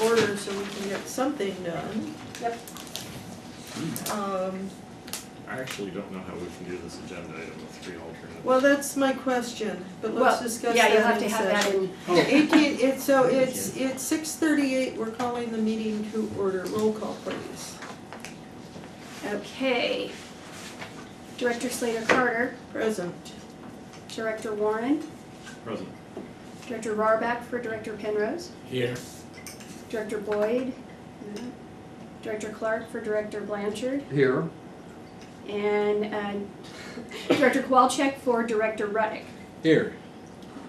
order so we can get something done. Yep. I actually don't know how we can do this agenda item with 3 alternates. Well, that's my question, but let's discuss Yeah, that you'll have to in have that session. in. 18, it's 6:38, we're calling the meeting to order. Roll call, please. Okay. Director Slater Carter, Present. Director Warren, Present. Director Rarback for Director Penrose, Here. Director Boyd, Director Clark for Director Blanchard, Here. and Director Kowalczyk for Director Ruddick. Here.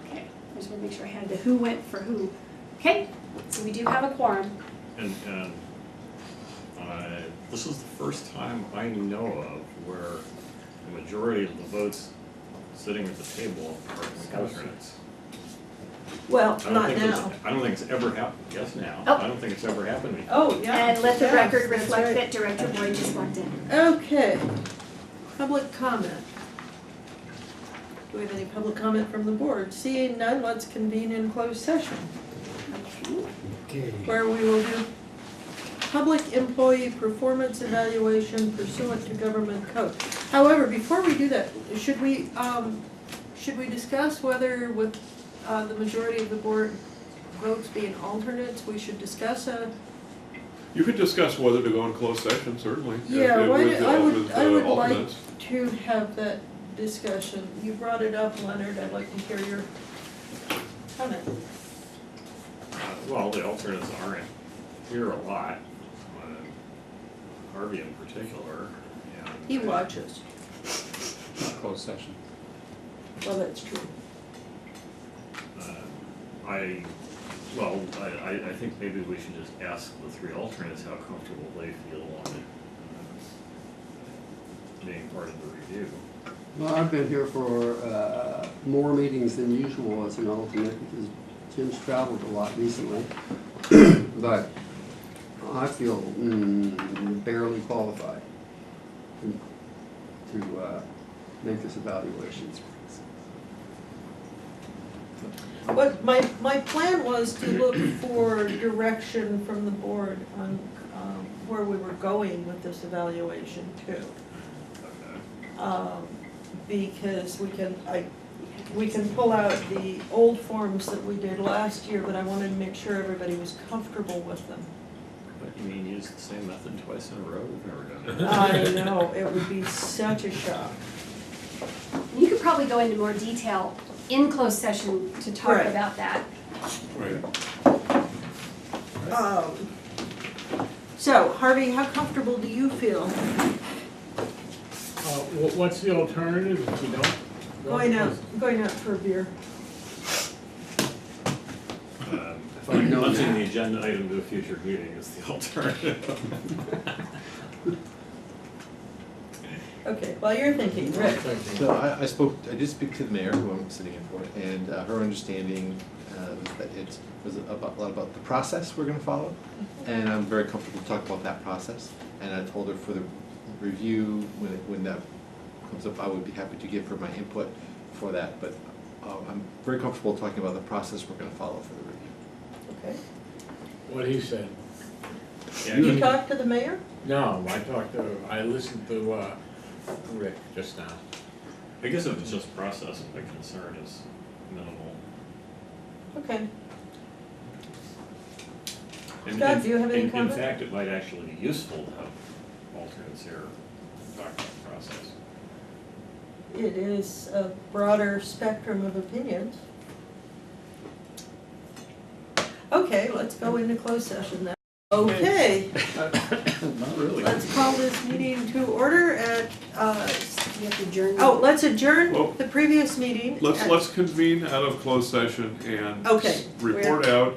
Okay, I just want to make sure I had the who went for who. Okay, so we do have a quorum. And this is the first time I know of where the majority of the votes sitting at the table are alternates. Well, I don't not think now. I don't think it's ever happened. Yes, now. Oh. I don't think it's ever happened before. Oh, yeah. And let the Yes, record that's reflect right. that Director Boyd just walked in. Okay, public comment. Do we have any public comment from the board? Seeing none, let's convene in closed session, Okay. where we will do public employee performance evaluation pursuant to government code. However, before we do that, should we discuss whether with the majority of the board votes being alternates, we should discuss a You could discuss whether to go in closed session, certainly. Yeah, if- why with, do- I would with, like alternates. to have that discussion. You brought it up, Leonard, I'd like to hear your comment. Well, the alternates aren't here a lot. Harvey in particular. And He watches. Closed session. Well, that's true. I think maybe we should just ask the 3 alternates how comfortable they feel on it being part of the review. Well, I've been here for more meetings than usual as an alternate because Jim's traveled a lot recently. But I feel barely qualified to make this evaluation. But my plan was to look for direction from the board on where we were going with this evaluation too. Okay. Because we can pull out the old forms that we did last year, but I wanted to make sure everybody was comfortable with them. But you mean use the same method twice in a row? We've never done that. I know, it would be such a shock. You could probably go into more detail in closed session to talk Right. about that. Right. So, Harvey, how comfortable do you feel What's the alternative if you don't? going out for a beer? Punching the agenda item to a future meeting is the alternative. Okay, while you're thinking, Rick. So I did speak to the mayor, who I'm sitting in for, and her understanding was that it was a lot about the process we're gonna follow, and I'm very comfortable to talk about that process. And I told her for the review, when that comes up, I would be happy to give her my input for that, but I'm very comfortable talking about the process we're gonna follow for the review. Okay. What he said. Yeah, You talked to the mayor? No, I listened to Rick just now. I guess if it's just process, my concern is minimal. Okay. And Scott, do you have any in comment? fact, it might actually be useful to have alternates here talk about the process. It is a broader spectrum of opinions. Okay, let's go into closed session then. Okay, Not really. let's call this meeting to order at, You have to adjourn. let's adjourn Well, the previous meeting. at- Let's convene out of closed session and Okay, report out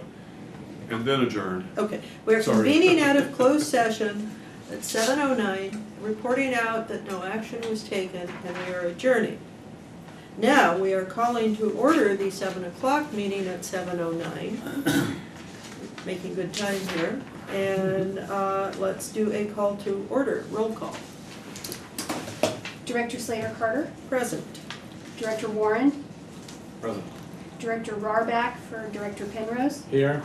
and then adjourn. Okay, we're Sorry. convening out of closed session at 7:09, reporting out that no action was taken, and we are adjourning. Now, we are calling to order the 7 o'clock meeting at 7:09, making good time here, and let's do a call to order, roll call. Director Slater Carter, Present. Director Warren, Present. Director Rarback for Director Penrose, Here?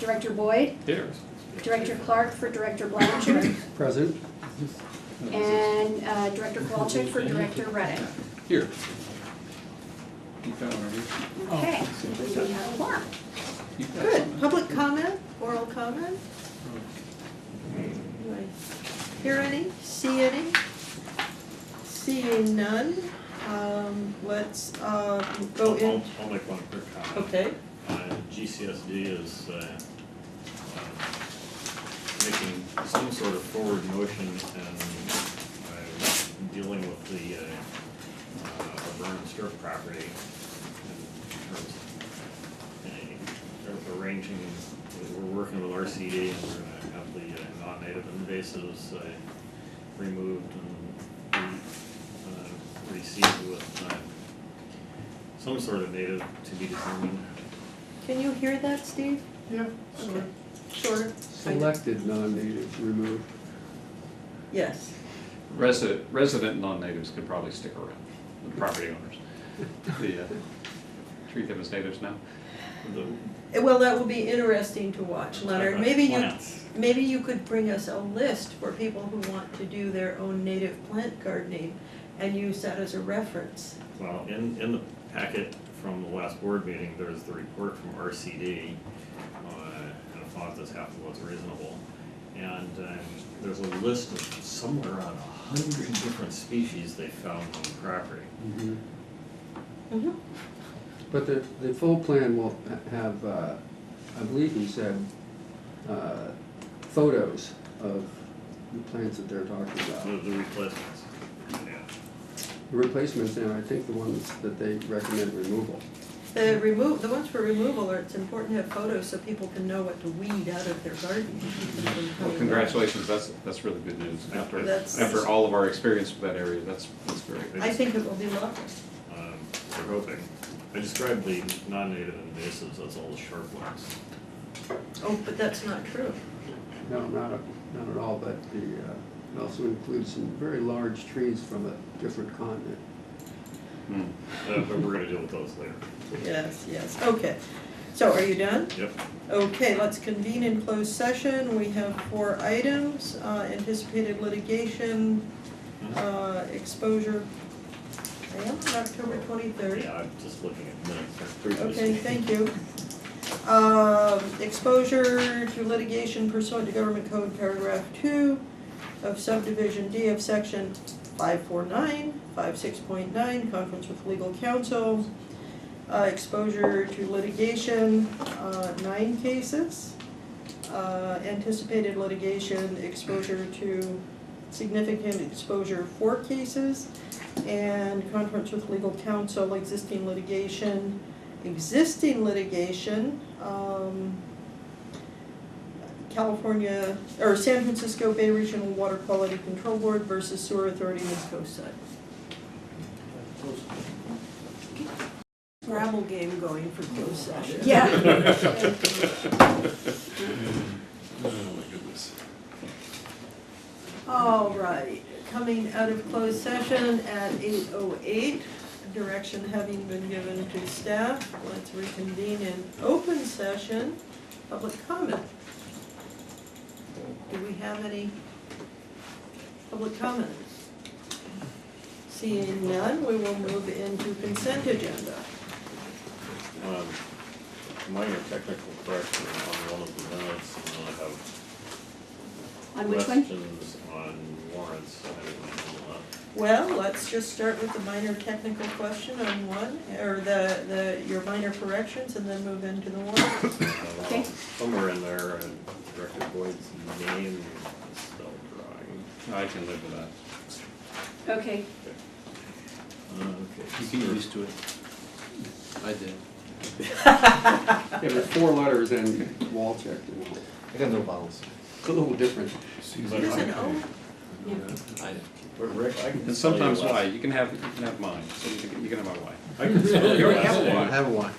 Director Boyd, Here. Director Clark for Director Blanchard, Present? and Director Kowalczyk for Director Reddick. Here. Keep that one right here. Okay, we have a quorum. Keep that Good. one. Public comment, oral comment? Do I hear any, see any? Seeing none, let's go in. I'll make one quick comment. Okay, GCSD is making some sort of forward motion and dealing with the burn and strip property in terms of arranging, we're working with RCD and we're gonna have the non-native invasives removed and reseeded with some sort of native to be determined. can you hear that, Steve? Yeah. Okay, shorter? Selected non-native removed. Yes. Resident non-natives could probably stick around, the property owners. Treat them as natives now. Well, that will be interesting to watch, Leonard. Plants. Maybe you could bring us a list for people who want to do their own native plant gardening and use that as a reference. Well, in the packet from the last board meeting, there's the report from RCD, and I thought this half was reasonable. And there's a list of somewhere around 100 different species they found on the property. Mhm. Mm-hmm. But the full plan will have, I believe he said, photos of the plants that they're talking about. The replacements, yeah. The replacements, and I think the ones that they recommend removal. The ones for removal are, it's important to have photos so people can know what to weed out of their garden. Well, congratulations, that's really good news. That's- After all of our experience with that area, that's great. I think it will be lovely. We're hoping. I described the non-native invasives as all the sharp ones. Oh, but that's not true. No, not at all, but it also includes some very large trees from a different continent. But we're gonna deal with those later. Yes, okay. So are you done? Yep. Okay, let's convene in closed session. We have 4 items, anticipated litigation, exposure, on October 23rd. Yeah, I'm just looking at minutes. Okay, thank you. Exposure to litigation pursuant to Government Code Paragraph 2 of Subdivision D of Section 549, 56.9, conference with legal counsel. Exposure to litigation, 9 cases. Anticipated litigation, exposure to significant exposure, 4 cases. And conference with legal counsel, existing litigation, California, or San Francisco Bay Regional Water Quality Control Board versus Sewer Authority Midcoast side. Scrabble game going for closed session. Yeah. Oh, my goodness. All right, coming out of closed session at 8:08, direction having been given to staff, let's reconvene in open session, public comment. Do we have any public comments? Seeing none, we will move into consent agenda. Minor technical correction on one of the minutes, and I have On which one? questions on warrants. I haven't handled that. Well, let's just start with the minor technical question on one, or your minor corrections, and then move into the warrant. Okay. Somewhere in there, Director Boyd's name is spelled wrong. I can live with that. Okay, Okay. You get used to it. I did. Yeah, there's 4 letters and wall check, you know. I got no vowels. It's a little different. But Here's I- an O. I know. but Rick, I can And spell sometimes your why, last- you can have mine, so you can have my wife. I can spell You your already last have a name. I have one.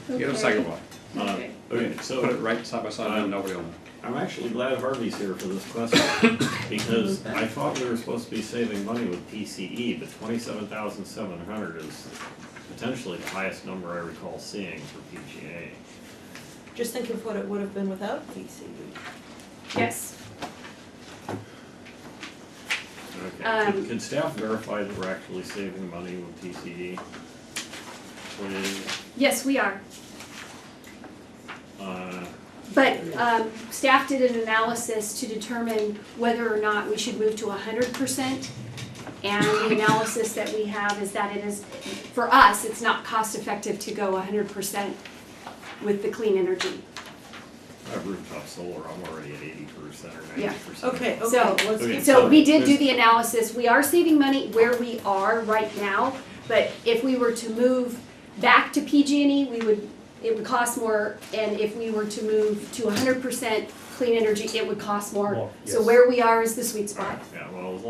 You get a second wife. okay. Okay, Put so it right side by side, and nobody will know. I'm actually glad Harvey's here for this question, because I thought we were supposed to be saving money with PCE, but 27,700 is potentially the highest number I recall seeing for PGA. Just think of what it would have been without PCD. Yes. Okay, can staff verify that we're actually saving money with PCD? Please, Yes, we are. uh, But staff did an analysis to determine whether or not we should move to 100%. And the analysis that we have is that it is, for us, it's not cost effective to go 100% with the clean energy. I have rooftop solar, I'm already at 80% or 90%. Yeah. Okay, So- let's Okay. get So we did do there's- the analysis. We are saving money where we are right now, but if we were to move back to PG&E, it would cost more, and if we were to move to 100% clean energy, it would cost more. More, So yes. where we are is the sweet spot. Yeah, well, as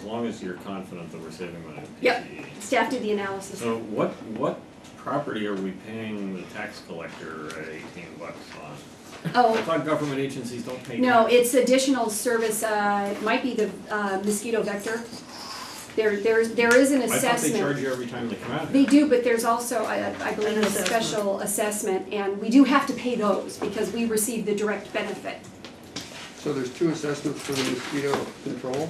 long as you're confident that we're saving money with Yep. PCD. Staff did the analysis. So what property are we paying the tax collector at $18 on? I Oh, thought government agencies don't pay tax. no, it's additional service, it might be the mosquito vector. There is an I thought they charge assessment. you every time they come out They here. do, but there's also, I believe, An a assessment. special assessment, and we do have to pay those because we receive the direct benefit. So there's two assessments for the mosquito control?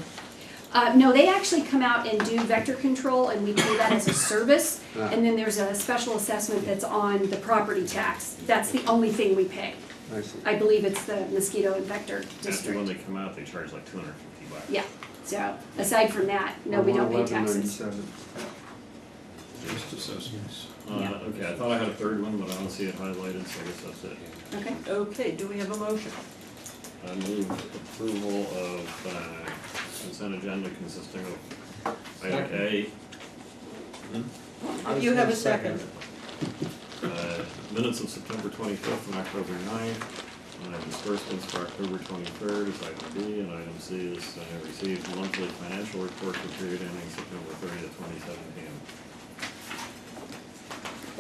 No, they actually come out and do vector control, and we pay that as a service. Ah. And then there's a special assessment that's on the property tax. That's the only thing we pay. I see. I believe it's the mosquito and vector After when district. they come out, they charge like $250. Yeah, so aside from that, no, we don't pay taxes. 1197. Just assessments. Yeah. Okay, I thought I had a third one, but I don't see it highlighted, so I guess that's it. Okay, Okay, do we have a motion? I move approval of consent agenda consisting of item A, I was You have gonna a second. minutes of September 25th and October 9th, disbursements for October 23rd is item B, and item C is received monthly financial report for period ending September 30th, 2017.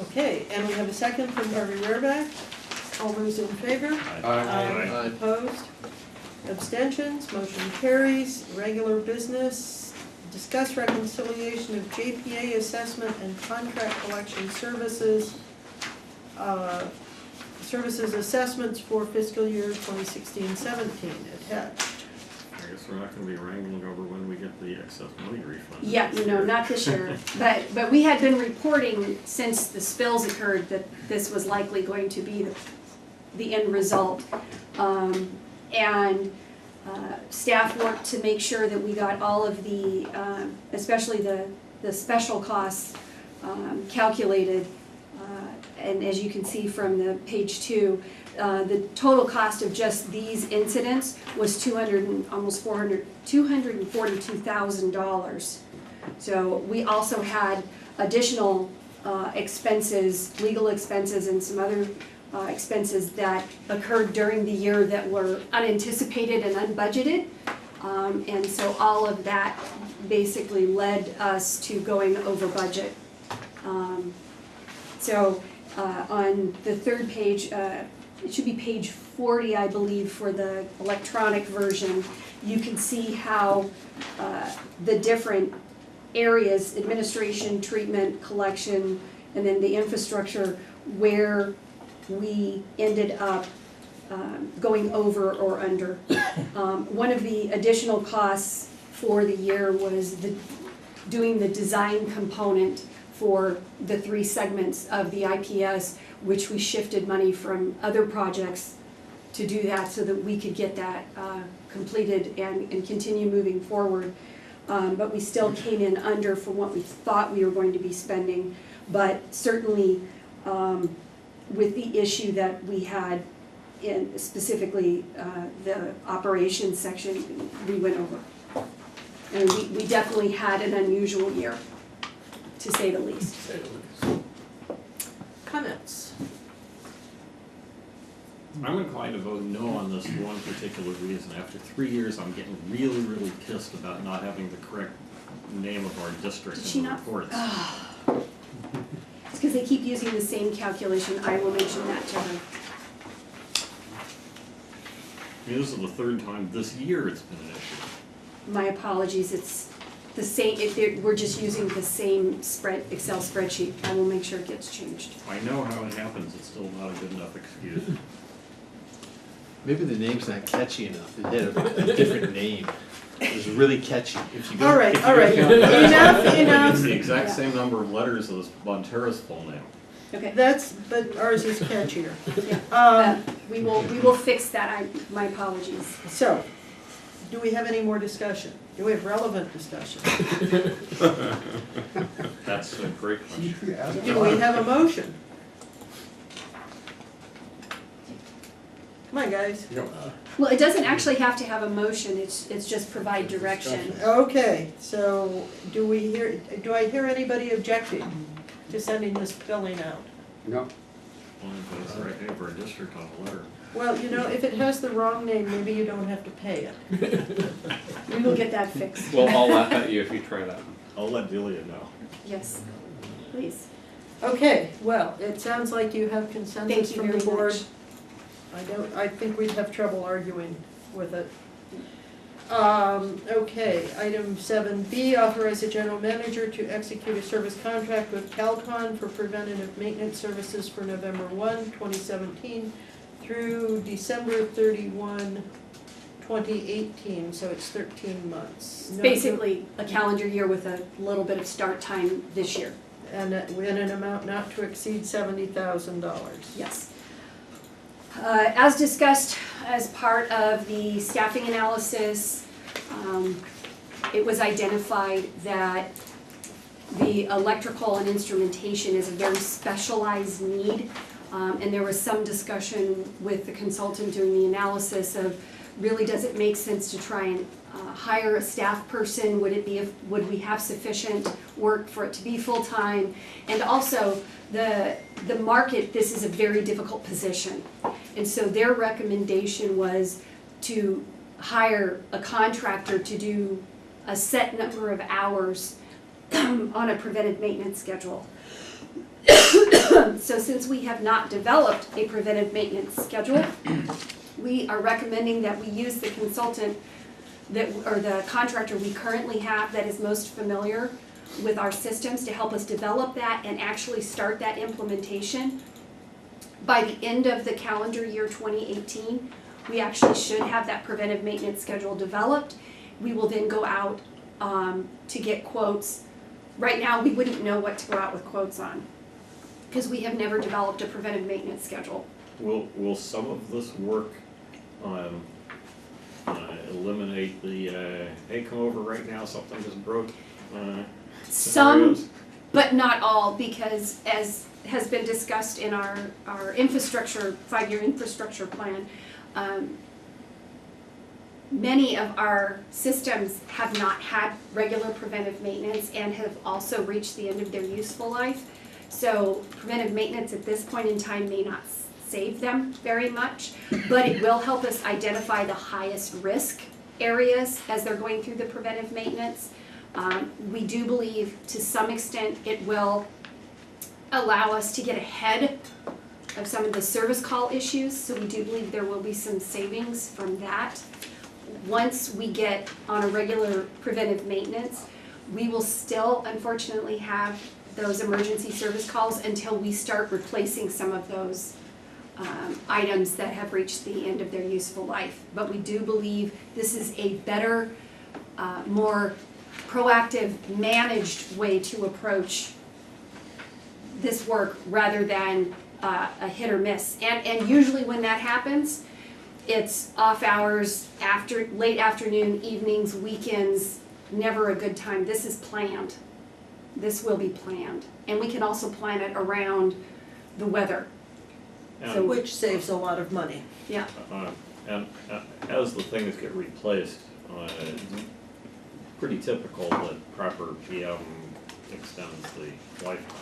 Okay, and we have a second from Harvey Rareback. All those in favor? Aye. Opposed? Abstentions? Motion carries. Regular business. Discuss reconciliation of JPA assessment and contract collection services. Services assessments for fiscal year 2016-17 attached. I guess we're not gonna be wrangling over when we get the excess money refunded. yeah, not this year, but we had been reporting since the spills occurred that this was likely going to be the end result. And staff worked to make sure that we got all of the, especially the special costs calculated. And as you can see from the page 2, the total cost of just these incidents was $242,000. So we also had additional expenses, legal expenses and some other expenses that occurred during the year that were unanticipated and unbudgeted. And so all of that basically led us to going over budget. So on the third page, it should be page 40, I believe, for the electronic version, you can see how the different areas, administration, treatment, collection, and then the infrastructure, where we ended up going over or under. One of the additional costs for the year was doing the design component for the 3 segments of the IPS, which we shifted money from other projects to do that so that we could get that completed and continue moving forward. But we still came in under for what we thought we were going to be spending. But certainly with the issue that we had in specifically the operations section, we went over. And we definitely had an unusual year, to say the least. Comments? I'm inclined to vote no on this for one particular reason. After 3 years, I'm getting really, really pissed about not having the correct name of our district Did she in the not? reports. It's because they keep using the same calculation. I will mention that to her. I mean, this is the 3rd time this year it's been an issue. My apologies, it's the same, we're just using the same Excel spreadsheet. I will make sure it gets changed. I know how it happens, it's still not a good enough excuse. Maybe the name's not catchy enough, they had a different name. It was really catchy. If you go, All right, if you all go right. down- It's Enough. the exact Yeah. same number of letters as Montera's full name. Okay. But ours is catchier. Yeah. We will fix that. My apologies. So, do we have any more discussion? Do we have relevant discussion? That's a great question. Do we have a motion? Come on, guys. Well, it doesn't actually have to have a motion. It's just provide direction. Okay, so do I hear anybody objecting to sending this billing out? No, Only if it's the right name for a district on the letter. Well, if it has the wrong name, maybe you don't have to pay it. We will get that fixed. Well, I'll laugh at you if you try that. I'll let Delia know. Yes, please. Okay, well, it sounds like you have consensus Thank you from the very board. much. I think we'd have trouble arguing with it. Okay, item 7B, authorize the general manager to execute a service contract with Calcon for preventative maintenance services for November 1, 2017 through December 31, 2018, so it's 13 months. It's basically a calendar year with a little bit of start time this year. And in an amount not to exceed $70,000. Yes. As discussed as part of the staffing analysis, it was identified that the electrical and instrumentation is a very specialized need. And there was some discussion with the consultant doing the analysis of really does it make sense to try and hire a staff person? Would we have sufficient work for it to be full-time? And also the market, this is a very difficult position. And so their recommendation was to hire a contractor to do a set number of hours on a preventive maintenance schedule. So since we have not developed a preventive maintenance schedule, we are recommending that we use the consultant or the contractor we currently have that is most familiar with our systems to help us develop that and actually start that implementation. By the end of the calendar year 2018, we actually should have that preventive maintenance schedule developed. We will then go out to get quotes. Right now, we wouldn't know what to go out with quotes on because we have never developed a preventive maintenance schedule. Will some of this work eliminate the, hey, come over right now, something just broke? Some, scenarios? but not all, because as has been discussed in our infrastructure, 5-year infrastructure plan, many of our systems have not had regular preventive maintenance and have also reached the end of their useful life. So preventive maintenance at this point in time may not save them very much, but it will help us identify the highest risk areas as they're going through the preventive maintenance. We do believe to some extent it will allow us to get ahead of some of the service call issues, so we do believe there will be some savings from that. Once we get on a regular preventive maintenance, we will still unfortunately have those emergency service calls until we start replacing some of those items that have reached the end of their useful life. But we do believe this is a better, more proactive, managed way to approach this work rather than a hit or miss. And usually when that happens, it's off hours, late afternoon, evenings, weekends, never a good time. This is planned. This will be planned. And we can also plan it around the weather. And, Which saves a lot of money. Yeah. and as the things get replaced, it's pretty typical that proper PM extends the lifetime.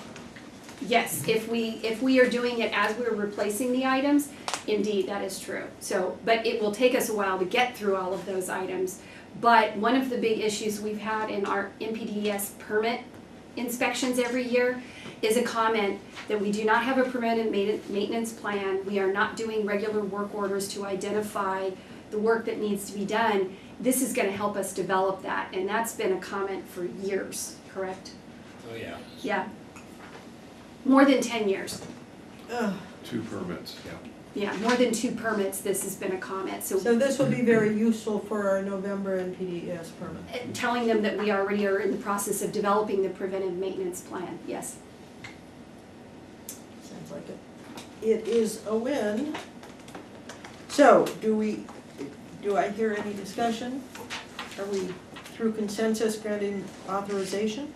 Yes, if we are doing it as we're replacing the items, indeed, that is true. So, but it will take us a while to get through all of those items. But one of the big issues we've had in our NPDES permit inspections every year is a comment that we do not have a preventive maintenance plan. We are not doing regular work orders to identify the work that needs to be done. this is gonna help us develop that, and that's been a comment for years, correct? Oh, yeah. Yeah. More than 10 years. Ugh. 2 permits. Yeah, more than 2 permits, this has been a comment, So this will be very useful for our November NPDES permit. telling them that we already are in the process of developing the preventive maintenance plan, yes. Sounds like it. It is a win. So, do I hear any discussion? Are we through consensus granting authorization?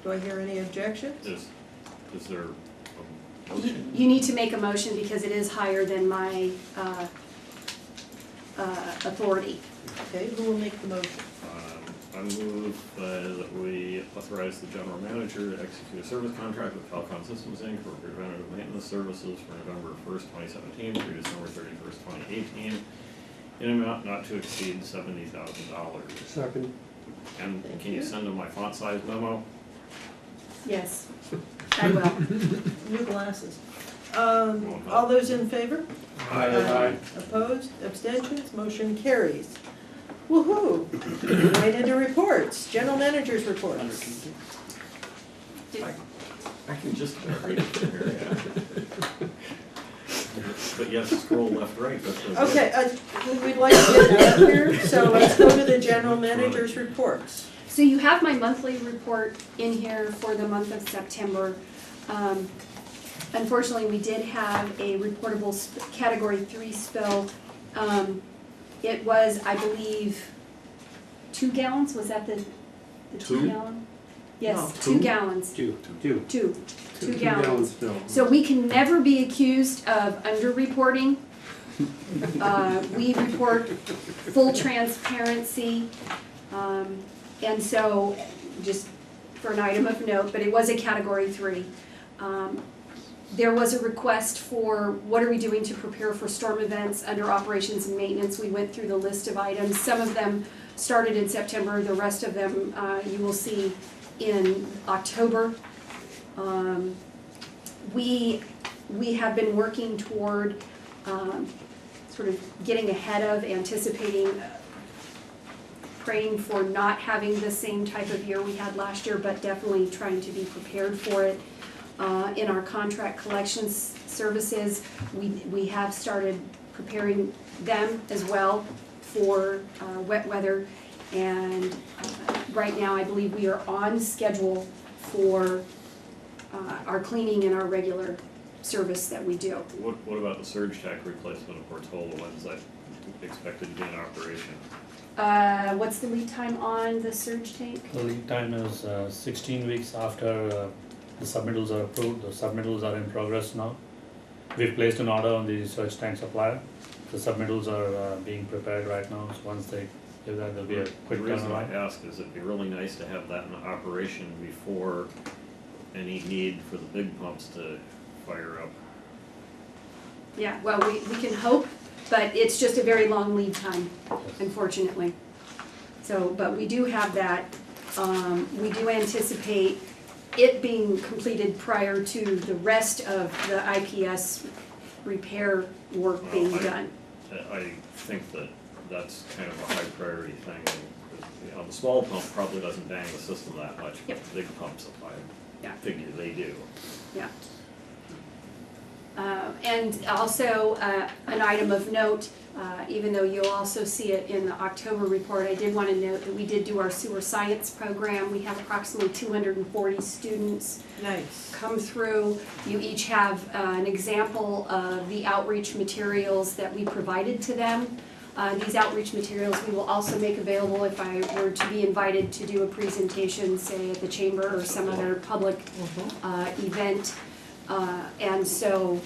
Do I hear any objections? Is there a motion? You need to make a motion because it is higher than my authority. Okay, who will make the motion? I move that we authorize the general manager to execute a service contract with Falcon Systems Inc. for preventative maintenance services for November 1st, 2017 through December 31st, 2018, in an amount not to exceed $70,000. Second. And Thank can you you. send them my font size memo? Yes, I will. New glasses. All those in favor? Aye. Opposed, abstentions, motion carries. Woo-hoo! Right into reports, general managers reports. I can just about read it from here, yeah. But yes, scroll left, right, that's what. Okay, we'd like to get out of here, so let's go to the general managers reports. So you have my monthly report in here for the month of September. Unfortunately, we did have a reportable category 3 spill. It was, I believe, 2 gallons, was that the 2 Two? gallon? Yes, No. 2 gallons. Two. 2 gallons. Still. So we can never be accused of underreporting. We report full transparency. And so, just for an item of note, but it was a category 3. There was a request for what are we doing to prepare for storm events under operations and maintenance. We went through the list of items. Some of them started in September, the rest of them you will see in October. We have been working toward sort of getting ahead of, anticipating, praying for not having the same type of year we had last year, but definitely trying to be prepared for it. In our contract collections services, we have started preparing them as well for wet weather. And right now, I believe we are on schedule for our cleaning and our regular service that we do. What about the surge tech replacement of Portola? When's that expected to be in operation? What's the lead time on the surge tank? The lead time is 16 weeks after the submittals are approved. The submittals are in progress now. We've placed an order on the surge tank supplier. The submittals are being prepared right now. So once they do that, there'll be a quick The reason I turnaround. ask is it'd be really nice to have that in operation before any need for the big pumps to fire up. Yeah, well, we can hope, but it's just a very long lead time, unfortunately. So, but we do have that. We do anticipate it being completed prior to the rest of the IPS repair work Well, being done. I think that that's kind of a high priority thing. You know, the small pump probably doesn't bang the system that much, but Yep. the big pumps, Yeah. I figure they do. Yeah. And also, an item of note, even though you'll also see it in the October report, I did want to note that we did do our sewer science program. We have approximately 240 students Nice. come through. You each have an example of the outreach materials that we provided to them. These outreach materials we will also make available if I were to be invited to do a presentation, say at the chamber or some other public event. And so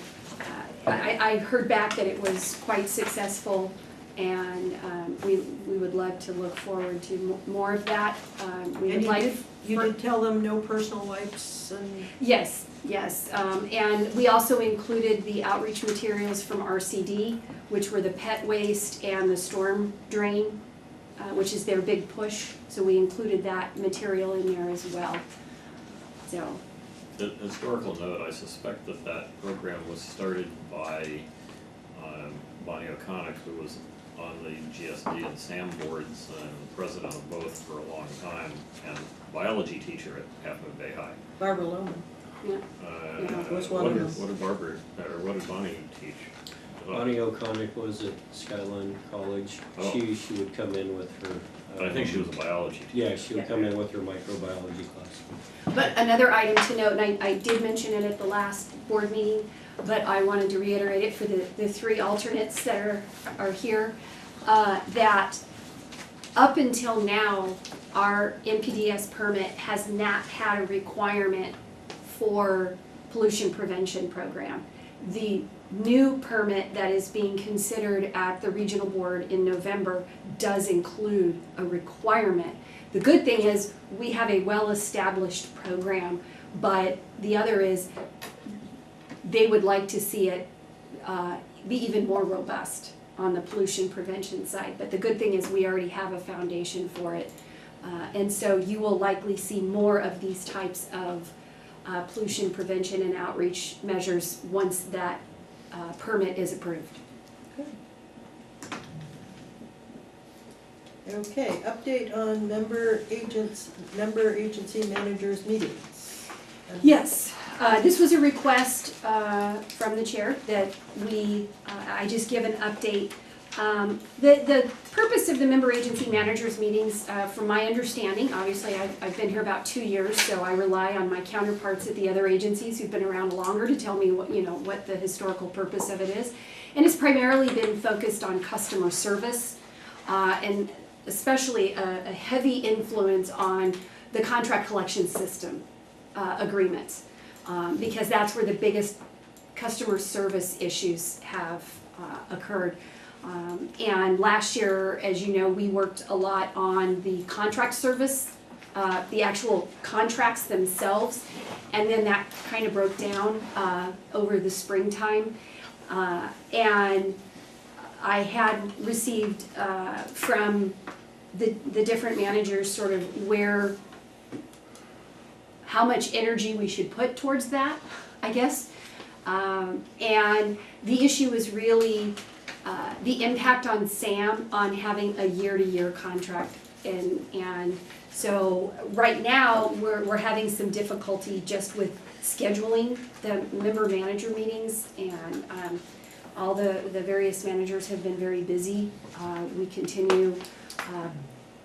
I heard back that it was quite successful, and we would love to look forward to more of that. We would like. You did tell them no personal wipes and, Yes, yes, and we also included the outreach materials from RCD, which were the pet waste and the storm drain, which is their big push, so we included that material in there as well, so. The historical note, I suspect that that program was started by Bonnie O'Connick, who was on the MCSD and SAM boards, president of both for a long time, and biology teacher at Half Moon Bay High. Barbara Lohman. Yeah. Was one of them. What did Barbara, or what did Bonnie teach? Bonnie O'Connick was at Skyline College. Oh. She would come in with her. But I think she was a biology teacher. Yeah, she would come in with her microbiology class. But another item to note, and I did mention it at the last board meeting, but I wanted to reiterate it for the three alternates that are here, that up until now, our NPDES permit has not had a requirement for pollution prevention program. The new permit that is being considered at the regional board in November does include a requirement. The good thing is we have a well-established program, but the other is they would like to see it be even more robust on the pollution prevention side. But the good thing is we already have a foundation for it. And so you will likely see more of these types of pollution prevention and outreach measures once that permit is approved. Okay, update on member agency managers meetings. Yes, this was a request from the chair that I just give an update. The purpose of the member agency managers meetings, from my understanding, obviously I've been here about 2 years, so I rely on my counterparts at the other agencies who've been around longer to tell me what the historical purpose of it is. And it's primarily been focused on customer service, and especially a heavy influence on the contract collection system agreements, because that's where the biggest customer service issues have occurred. And last year, as you know, we worked a lot on the contract service, the actual contracts themselves, and then that kind of broke down over the springtime. And I had received from the different managers sort of how much energy we should put towards that, I guess. And the issue is really the impact on SAM on having a year-to-year contract. And so right now, we're having some difficulty just with scheduling the member manager meetings, and all the various managers have been very busy. We continue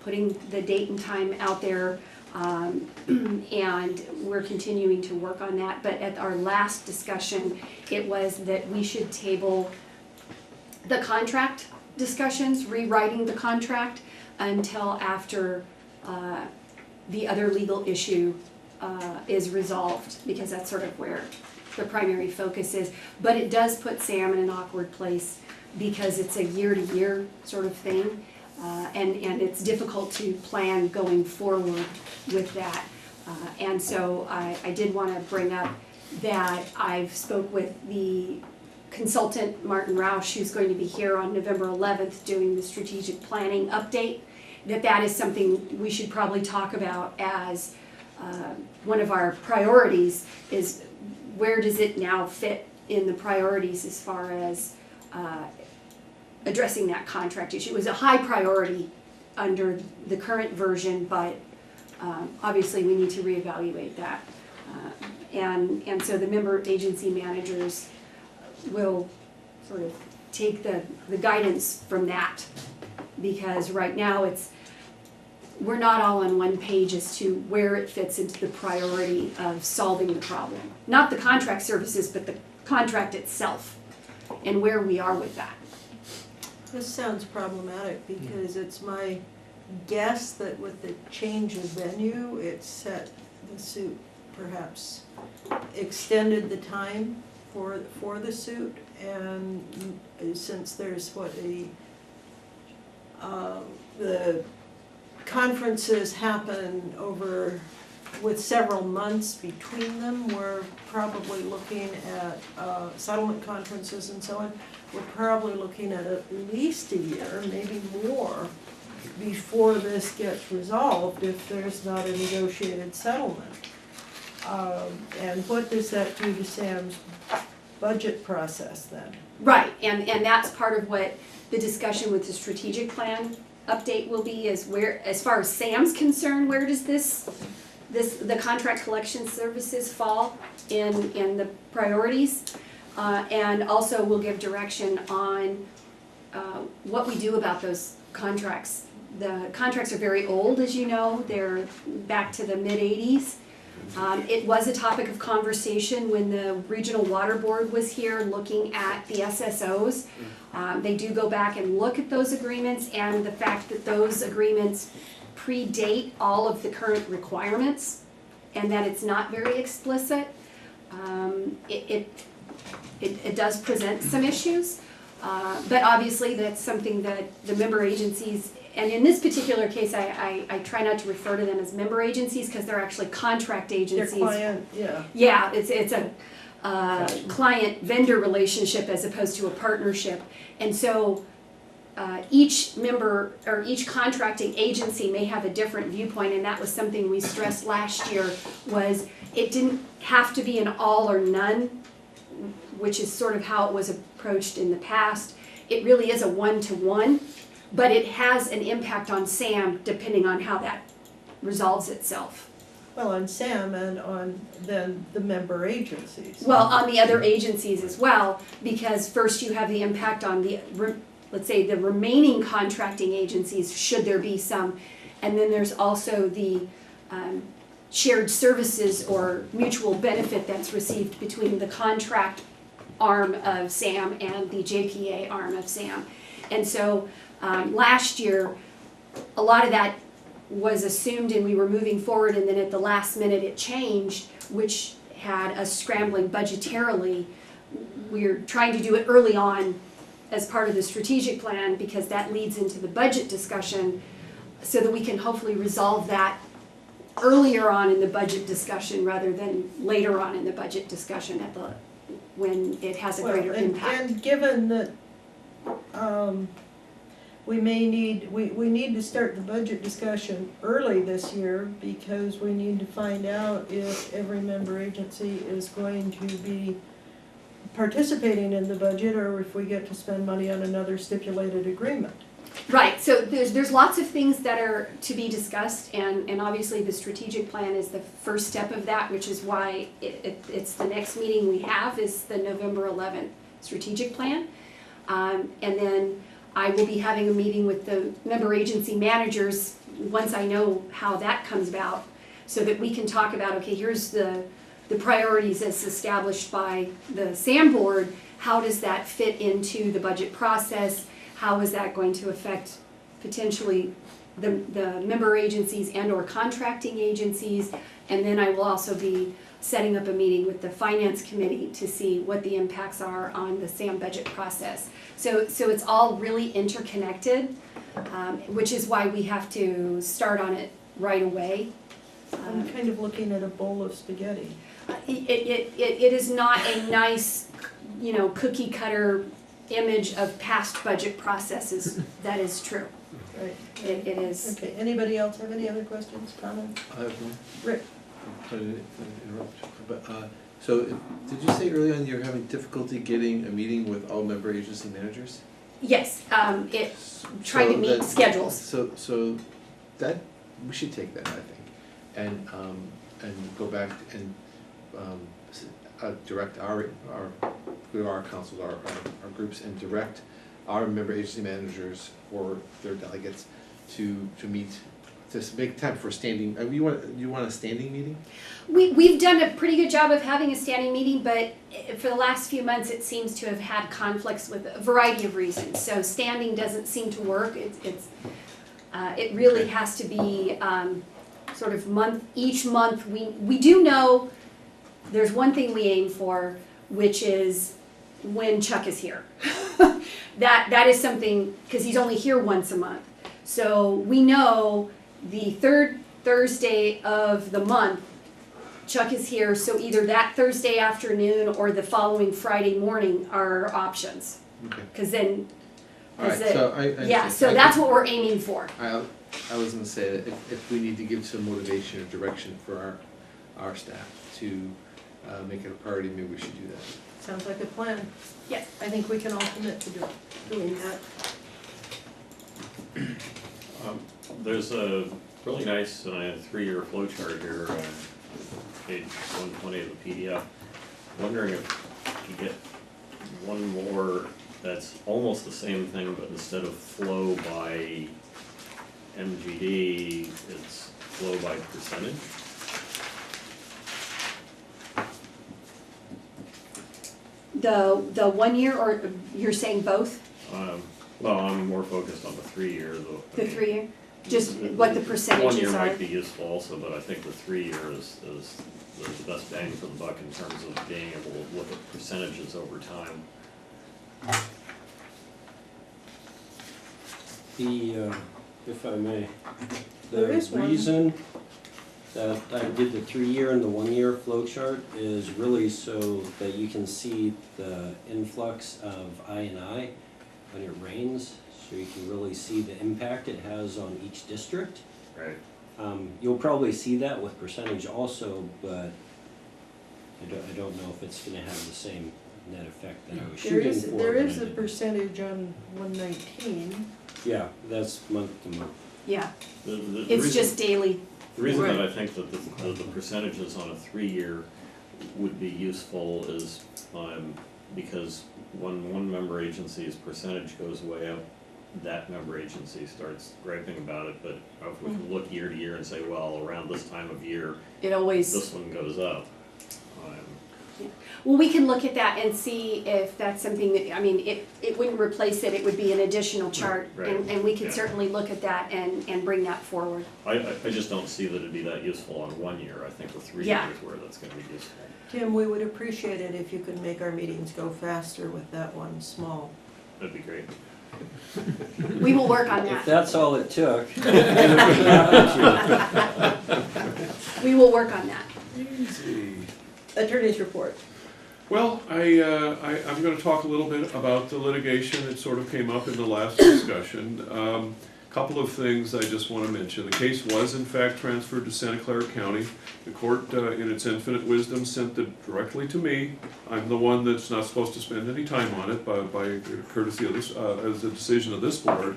putting the date and time out there, and we're continuing to work on that. But at our last discussion, it was that we should table the contract discussions, rewriting the contract, until after the other legal issue is resolved, because that's sort of where the primary focus is. But it does put Sam in an awkward place because it's a year-to-year sort of thing, and it's difficult to plan going forward with that. And so I did want to bring up that I've spoke with the consultant, Martin Roush, who's going to be here on November 11th doing the strategic planning update, that is something we should probably talk about as one of our priorities. Is where does it now fit in the priorities as far as addressing that contract issue? It was a high priority under the current version, but obviously we need to reevaluate that. And so the member agency managers will sort of take the guidance from that, because right now we're not all on one page as to where it fits into the priority of solving the problem. Not the contract services, but the contract itself and where we are with that. This sounds problematic because it's my guess that with the change of venue, it set the suit, perhaps extended the time for the suit, and since there's the conferences happen with several months between them, we're probably looking at settlement conferences and so on. We're probably looking at least a year, maybe more, before this gets resolved if there's not a negotiated settlement. And what does that do to Sam's budget process then. Right, and that's part of what the discussion with the strategic plan update will be, is where, as far as Sam's concerned, where does the contract collection services fall in the priorities? And also we'll give direction on what we do about those contracts. The contracts are very old, as you know, they're back to the mid-80s. It was a topic of conversation when the Regional Water Board was here looking at the SSOs. They do go back and look at those agreements, and the fact that those agreements predate all of the current requirements and that it's not very explicit, it does present some issues. But obviously that's something that the member agencies, and in this particular case, I try not to refer to them as member agencies because they're actually contract agencies. Their client, yeah. Yeah, it's a client-vendor relationship as opposed to a partnership. And so each member or each contracting agency may have a different viewpoint, and that was something we stressed last year, was it didn't have to be an all or none, which is sort of how it was approached in the past. It really is a one-to-one, but it has an impact on SAM depending on how that resolves itself. Well, on SAM and on then the member agencies. Well, on the other agencies as well, because first you have the impact on the, let's say, the remaining contracting agencies, should there be some, and then there's also the shared services or mutual benefit that's received between the contract arm of SAM and the JPA arm of SAM. And so last year, a lot of that was assumed and we were moving forward, and then at the last minute it changed, which had us scrambling budgetarily. We're trying to do it early on as part of the strategic plan because that leads into the budget discussion, so that we can hopefully resolve that earlier on in the budget discussion rather than later on in the budget discussion when it has a greater impact. And given that we need to start the budget discussion early this year, because we need to find out if every member agency is going to be participating in the budget, or if we get to spend money on another stipulated agreement. Right, so there's lots of things that are to be discussed, and obviously the strategic plan is the first step of that, which is why it's the next meeting we have is the November 11th strategic plan. And then I will be having a meeting with the member agency managers once I know how that comes about, so that we can talk about, okay, here's the priorities as established by the SAM board. How does that fit into the budget process? How is that going to affect potentially the member agencies and or contracting agencies? And then I will also be setting up a meeting with the finance committee to see what the impacts are on the SAM budget process. So it's all really interconnected, which is why we have to start on it right away. I'm kind of looking at a bowl of spaghetti. It is not a nice, cookie cutter image of past budget processes. That is true. Right. It is. Okay, anybody else have any other questions, comments? I have one. Rick? Sorry to interrupt, but, so did you say early on you're having difficulty getting a meeting with all member agency managers? Yes, trying to meet schedules. So that, we should take that, I think, and go back and direct our councils, our groups, and direct our member agency managers or their delegates to meet, to make time for a standing, you want a standing meeting? We've done a pretty good job of having a standing meeting, but for the last few months it seems to have had conflicts with a variety of reasons. So standing doesn't seem to work. It really has to be sort of each month. We do know there's one thing we aim for, which is when Chuck is here. That is something, because he's only here once a month. So we know the third Thursday of the month, Chuck is here, so either that Thursday afternoon or the following Friday morning are our options. Okay. Because then, Alright, so so that's what we're aiming for. I was gonna say that if we need to give some motivation or direction for our staff to make it a priority, maybe we should do that. Sounds like a plan. Yes. I think we can all commit to doing that. There's a really nice 3-year flow chart here, page 120 of the PDF. Wondering if you get one more that's almost the same thing, but instead of flow by MGD, it's flow by percentage. The 1 year, or you're saying both? Well, I'm more focused on the 3-year though. The 3 year? Just what the 1 percentages year are? might be useful also, but I think the 3-year is the best bang for the buck in terms of being able to look at percentages over time. If I may, There is the one. reason that I did the 3-year and the 1-year flow chart is really so that you can see the influx of I&I when it rains, so you can really see the impact it has on each district. Right. You'll probably see that with percentage also, but I don't know if it's gonna have the same net effect that I was shooting for. There when is I a did- percentage on 119. Yeah, that's month to month. Yeah, The it's reason- just daily. The reason that Right. I think that the percentages on a 3-year would be useful is because when one member agency's percentage goes way up, that member agency starts griping about it, but if we can look year to year and say, well, around this time of year, It always. this one goes up. Well, we can look at that and see if that's something that, I mean, it wouldn't replace it, it would be an additional chart. Right, And we can yeah. certainly look at that and bring that forward. I just don't see that it'd be that useful on 1 year. I think the 3 Yeah. years where that's gonna be useful. Tim, we would appreciate it if you could make our meetings go faster with that one small. That'd be great. We will work on If that. that's all it took, I would be happy to. We will work on that. Easy. Attorney's report. Well, I'm gonna talk a little bit about the litigation that sort of came up in the last discussion. Couple of things I just wanna mention. The case was in fact transferred to Santa Clara County. The court, in its infinite wisdom, sent it directly to me. I'm the one that's not supposed to spend any time on it by courtesy of this, as a decision of this board,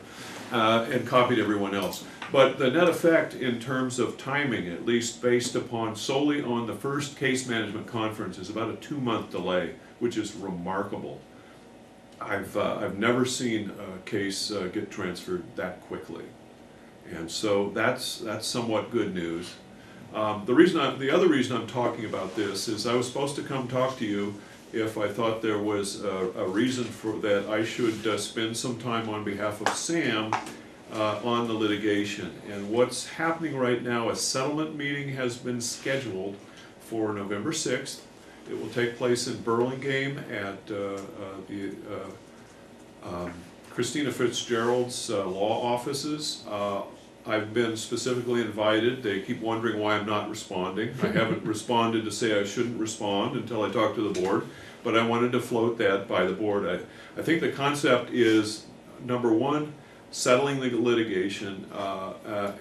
and copied everyone else. But the net effect in terms of timing, at least based upon solely on the first case management conference, is about a 2-month delay, which is remarkable. I've never seen a case get transferred that quickly, and so that's somewhat good news. The other reason I'm talking about this is I was supposed to come talk to you if I thought there was a reason for that I should spend some time on behalf of Sam on the litigation. And what's happening right now, a settlement meeting has been scheduled for November 6th. It will take place in Burlingame at Christina Fitzgerald's law offices. I've been specifically invited. They keep wondering why I'm not responding. I haven't responded to say I shouldn't respond until I talk to the board, but I wanted to float that by the board. I think the concept is, number one, settling the litigation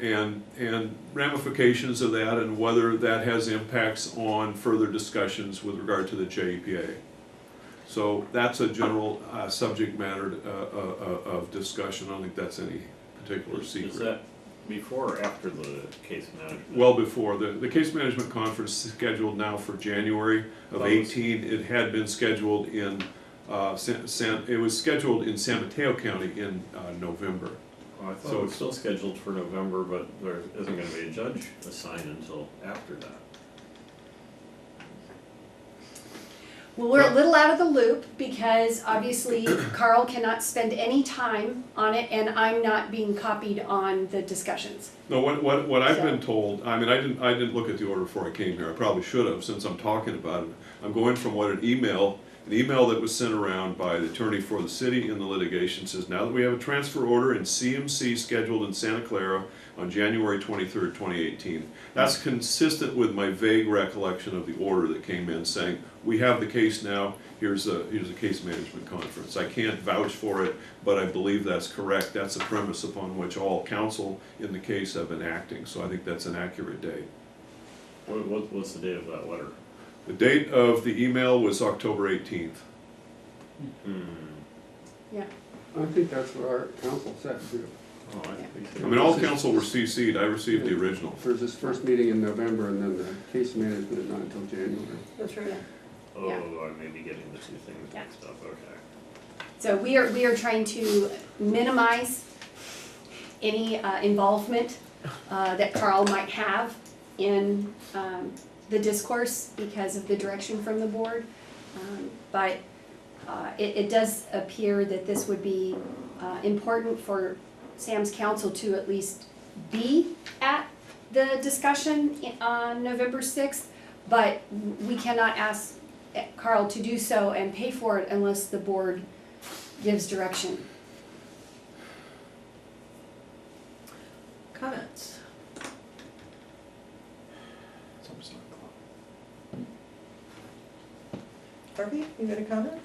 and ramifications of that, and whether that has impacts on further discussions with regard to the JEPA. So that's a general subject matter of discussion. I don't think that's any particular secret. Is that before or after the case management? Well before. The case management conference is scheduled now for January of 18. It had been scheduled in it was scheduled in San Mateo County in November. Well, I thought So it was still scheduled for November, but there isn't gonna be a judge assigned until after that. Well, we're a little out of the loop because obviously Carl cannot spend any time on it and I'm not being copied on the discussions. No, what I've So- been told, I mean, I didn't look at the order before I came here. I probably should have, since I'm talking about it. I'm going from what an email that was sent around by the attorney for the city in the litigation says, now that we have a transfer order in CMC scheduled in Santa Clara on January 23rd, 2018. That's consistent with my vague recollection of the order that came in saying, we have the case now, here's a case management conference. I can't vouch for it, but I believe that's correct. That's the premise upon which all counsel in the case have been acting, so I think that's an accurate date. What's the date of that letter? The date of the email was October 18th. I think that's what our council said too. Oh, I mean, all council were CC'd, I received the original. There's this first meeting in November and then the case management not until January. That's right. Oh, Yeah. I may be getting the two things Yeah. mixed up, okay. So we are trying to minimize any involvement that Carl might have in the discourse because of the direction from the board. But it does appear that this would be important for Sam's council to at least be at the discussion on November 6th, but we cannot ask Carl to do so and pay for it unless the board gives direction. Comments? It's almost 9 o'clock. Harvey, you got a comment?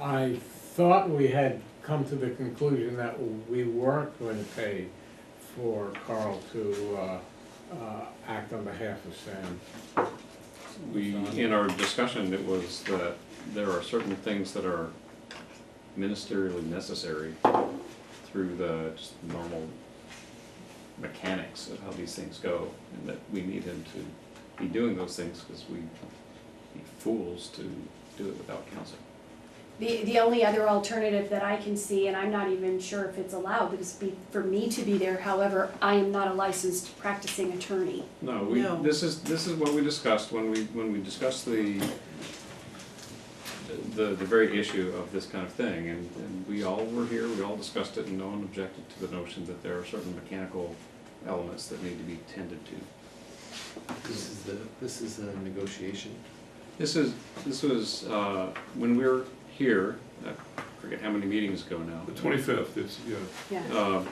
I thought we had come to the conclusion that we weren't going to pay for Carl to act on behalf of Sam. We, in our discussion, it was that there are certain things that are ministerially necessary through the just normal mechanics of how these things go, and that we need him to be doing those things because we'd be fools to do it without counsel. The only other alternative that I can see, and I'm not even sure if it's allowed, is for me to be there. However, I am not a licensed practicing attorney. No, No. this is what we discussed when we discussed the very issue of this kind of thing, and we all were here, we all discussed it, and no one objected to the notion that there are certain mechanical elements that need to be tended to. This is a negotiation. This was when we were here, I forget how many meetings ago now. The 25th, it's, yeah. Yeah.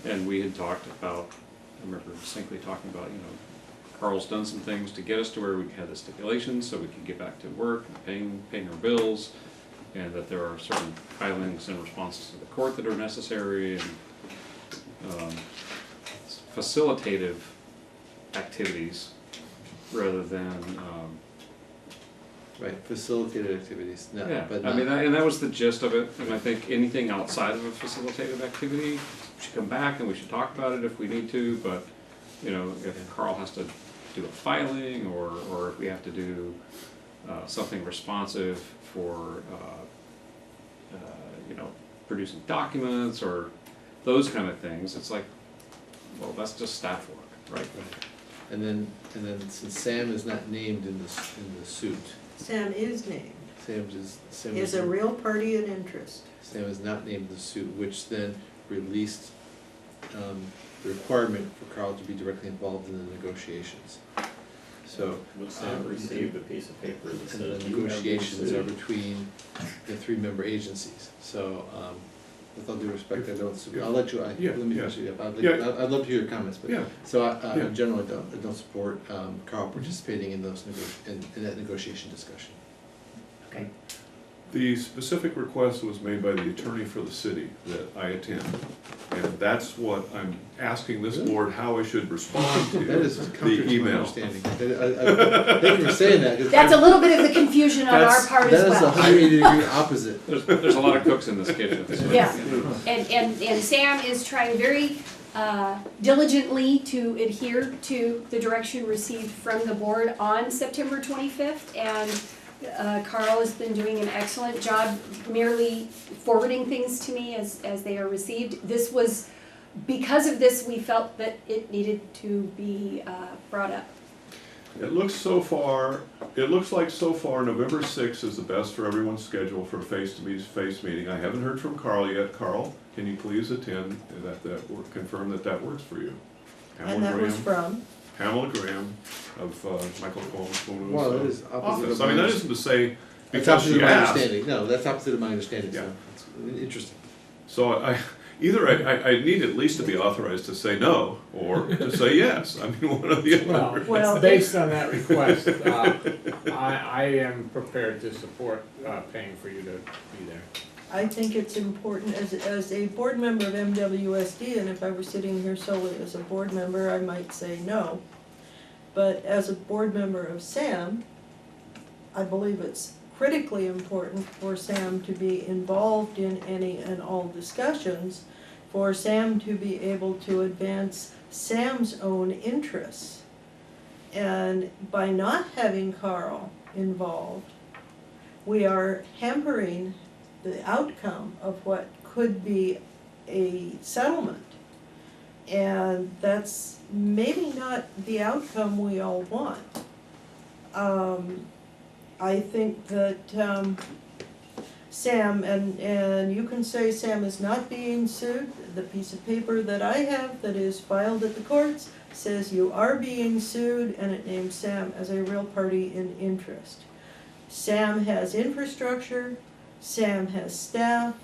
And we had talked about, I remember distinctly talking about, Carl's done some things to get us to where we had the stipulations so we could get back to work and paying our bills, and that there are certain filings and responses to the court that are necessary, and facilitative activities rather than Right, facilitated activities, no, yeah, but I not. mean, and that was the gist of it, and I think anything outside of a facilitative activity should come back and we should talk about it if we need to, but, if Carl has to do a filing, or if we have to do something responsive for, producing documents, or those kind of things, it's like, well, that's just staff work, right? And then since Sam is not named in the suit, Sam is named. Sam He is a real party in interest. Sam is not named in the suit, which then released the requirement for Carl to be directly involved in the negotiations. So, Would Sam receive a piece of paper that and says the you have been negotiations are sued? between the 3 member agencies. So, with all due respect, I don't, I'll let you, Yeah, let me yeah. finish it up. Yeah. I'd love to hear your comments, but, Yeah. so Yeah. in general, I don't support Carl participating in those in that negotiation discussion. Okay. The specific request was made by the attorney for the city that I attend. And that's what I'm asking this board how I should respond to That is the contrary to my email. understanding. Thank you for saying that. 'cause That's a little bit of the confusion on our that's- part as That is a well. 180-degree opposite. There's a lot of cooks in this kitchen, so. Yeah. And Sam is trying very diligently to adhere to the direction received from the board on September 25th, and Carl has been doing an excellent job merely forwarding things to me as they are received. This was, because of this, we felt that it needed to be brought up. It looks like so far November 6th is the best for everyone's schedule for a face-to-face meeting. I haven't heard from Carl yet. Carl, can you please attend confirm that works for you? And that was from? Pamela Graham of Michael Cuomo's Well, that is opposite office. of I mean, my that isn't to say That's because opposite she of my asked. understanding. No, that's opposite of my understanding, Yeah. so it's interesting. So I need at least to be authorized to say no or to say yes. I mean, one or the other. Well, Based on that request, I am prepared to support paying for you to be there. I think it's important as a board member of MWSD, and if I were sitting here solely as a board member, I might say no. But as a board member of SAM, I believe it's critically important for Sam to be involved in any and all discussions, for Sam to be able to advance Sam's own interests. And by not having Carl involved, we are hampering the outcome of what could be a settlement. And that's maybe not the outcome we all want. I think that Sam, and you can say Sam is not being sued. The piece of paper that I have that is filed at the courts says you are being sued, and it names Sam as a real party in interest. Sam has infrastructure, Sam has staff,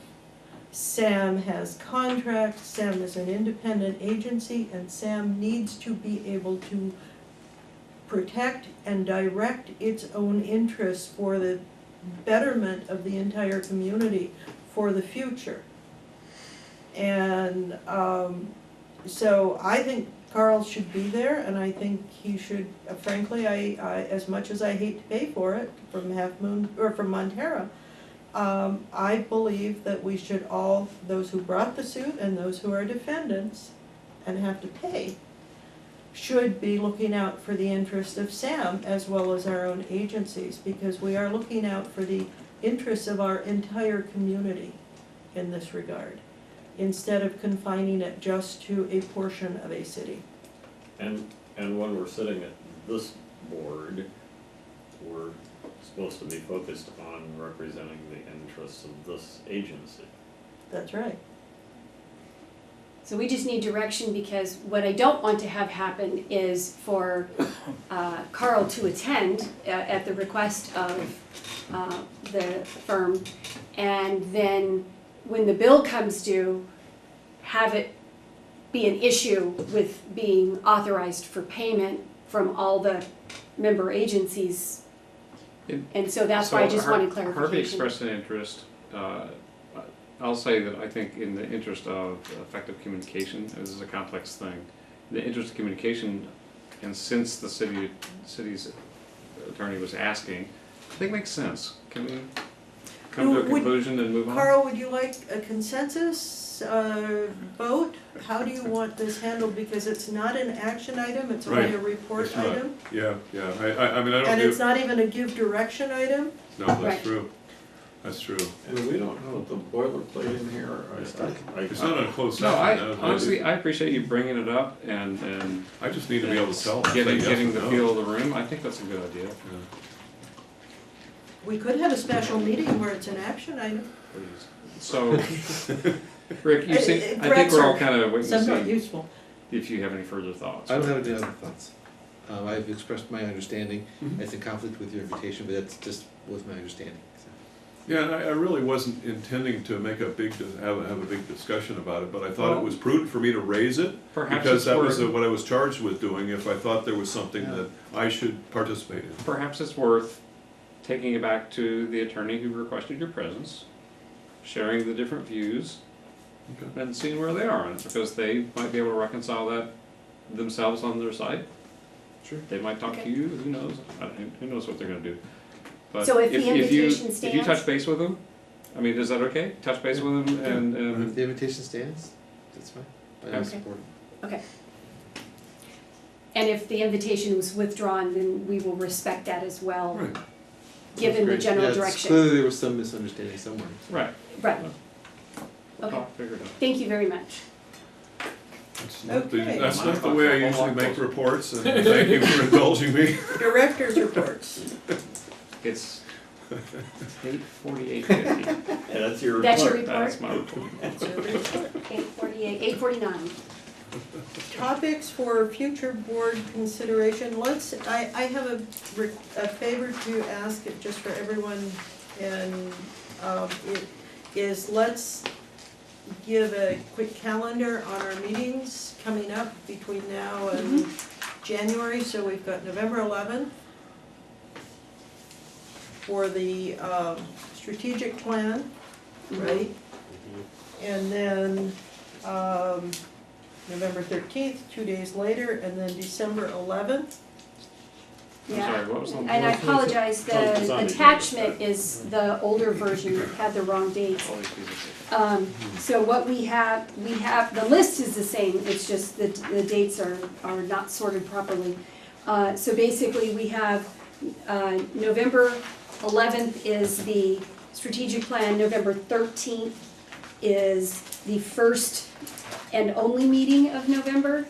Sam has contracts, Sam is an independent agency, and Sam needs to be able to protect and direct its own interests for the betterment of the entire community for the future. And so I think Carl should be there, and I think he should, frankly, I as much as I hate to pay for it from Half Moon, or from Montera, I believe that we should all, those who brought the suit and those who are defendants and have to pay, should be looking out for the interest of Sam as well as our own agencies, because we are looking out for the interests of our entire community in this regard, instead of confining it just to a portion of a city. And when we're sitting at this board, we're supposed to be focused on representing the interests of this agency. That's right. So we just need direction, because what I don't want to have happen is for Carl to attend at the request of the firm, and then when the bill comes due, have it be an issue with being authorized for payment from all the member agencies. And so that's why I just wanted clarification. Harvey expressed an interest. I'll say that I think in the interest of effective communication, this is a complex thing, the interest of communication, and since the city's attorney was asking, I think makes sense. Can we come to a conclusion and move on? Carl, would you like a consensus vote? How do you want this handled? Because it's not an action item, it's only Right. a report It's not. item. Yeah, yeah, I mean, I don't And do, it's not even a give direction item. no, that's Right. true, that's true. And we don't know the boilerplate in here. It's not a closed No, session. honestly, I appreciate you bringing it up and I just need to be able to tell them, say getting, yes getting or the no. feel of the room. I think that's a good idea. Yeah. We could have a special meeting where it's an action item. Please. So, Rick, you see, I think Perhaps we're all are kind of waiting to somewhat see useful. if you have any further thoughts. I don't have any other thoughts. I've expressed my understanding. Mhm. It's in conflict with your invitation, but that's just was my understanding. So. Yeah, and I really wasn't intending to make a big, have a big discussion about it, but I thought it was prudent for me to raise it, Perhaps because it's that was worth, what I was charged with doing, if I thought there was something Yeah. that I should participate in. perhaps it's worth taking it back to the attorney who requested your presence, sharing the different views, Okay. and seeing where they are on it, because they might be able to reconcile that themselves on their side. Sure. They might talk to Okay. you, who knows, who knows what they're gonna do. But So if the you- invitation If you stands? touch base with them, I mean, is that okay? Touch base with them and, If the invitation stands, that's fine. I Okay. support it. Okay. And if the invitation was withdrawn, then we will respect that as well, Right. given the Great. general Yeah, it's direction. Clearly there was some misunderstanding somewhere. right, Right, we'll okay. talk, figure it out. Thank you very much. Okay. That's not the way I usually make reports, and thank you for indulging me. Director's reports. It's 8:48:50. Yeah, that's your report. That's your report? That's my report. 8:48, 8:49. Topics for future board consideration. I have a favor to ask it just for everyone, and it is, let's give a quick calendar on our meetings coming up between now and January. So we've got November 11th for the strategic plan, right? And then November 13th, 2 days later, and then December 11th. I'm Yeah. sorry, what was the? And I apologize, It's on the the agenda. attachment is the older version that had the wrong dates. All these pieces. So what we have, the list is the same, it's just that the dates are not sorted properly. So basically, we have, November 11th is the strategic plan, November 13th is the first and only meeting of November,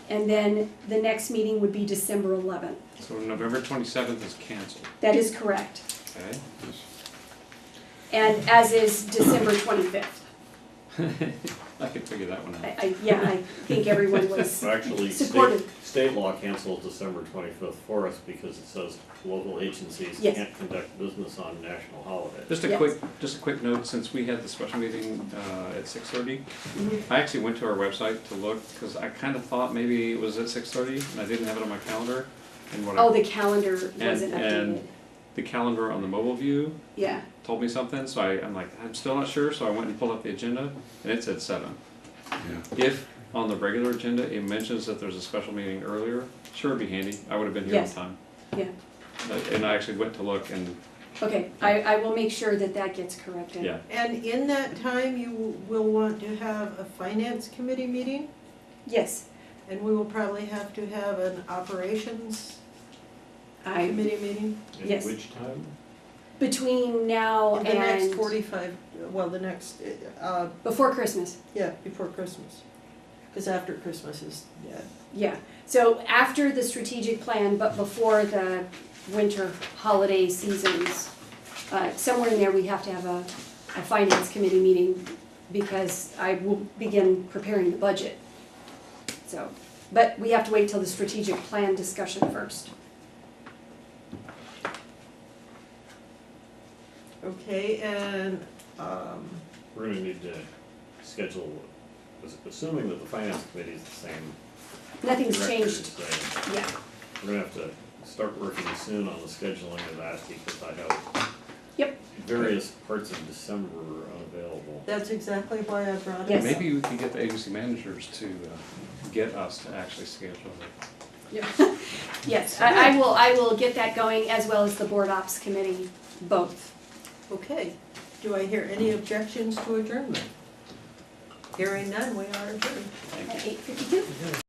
and then the next meeting would be December 11th. So November 27th is canceled, That is correct. okay? And as is December 25th. I could figure that one out. I think everyone was Well, actually, supportive. state law cancels December 25th for us because it says local agencies Yes. can't conduct business on national holidays. Just Yes. a quick note, since we had the special meeting at 6:30, Mhm. I actually went to our website to look, because I kind of thought maybe it was at 6:30, and I didn't have it on my calendar. And what Oh, I, the calendar wasn't updated. and the calendar on the mobile view Yeah, told me something, so I'm like, I'm still not sure, so I went and pulled up the agenda, and it said 7. If on the regular agenda, it mentions that there's a special meeting earlier, sure, it'd be handy, I would have been here on Yes. time. yeah. And I actually went to look, and, Okay, I will make sure that that gets corrected. yeah, And in that time, you will want to have a finance committee meeting, Yes, and we will probably have to have an operations I, committee meeting. And Yes. which time? between now The next and 45, well, the next, before Christmas. yeah, before Christmas. Because after Christmas is dead. Yeah, so after the strategic plan, but before the winter holiday seasons, somewhere in there, we have to have a finance committee meeting because I will begin preparing the budget. So, but we have to wait till the strategic plan discussion first. Okay, and, We're gonna need to schedule, assuming that the finance committee is the same Nothing's director, changed, so yeah. we're gonna have to start working soon on the scheduling of that because I have Yep. various parts of December unavailable. that's exactly why I brought it Yes. up. maybe we can get the agency managers to get us to actually schedule it. Yes, I will get that going as well as the board ops committee, both. Okay, do I hear any objections to adjournment? Hearing none, we are adjourned. At 8:52.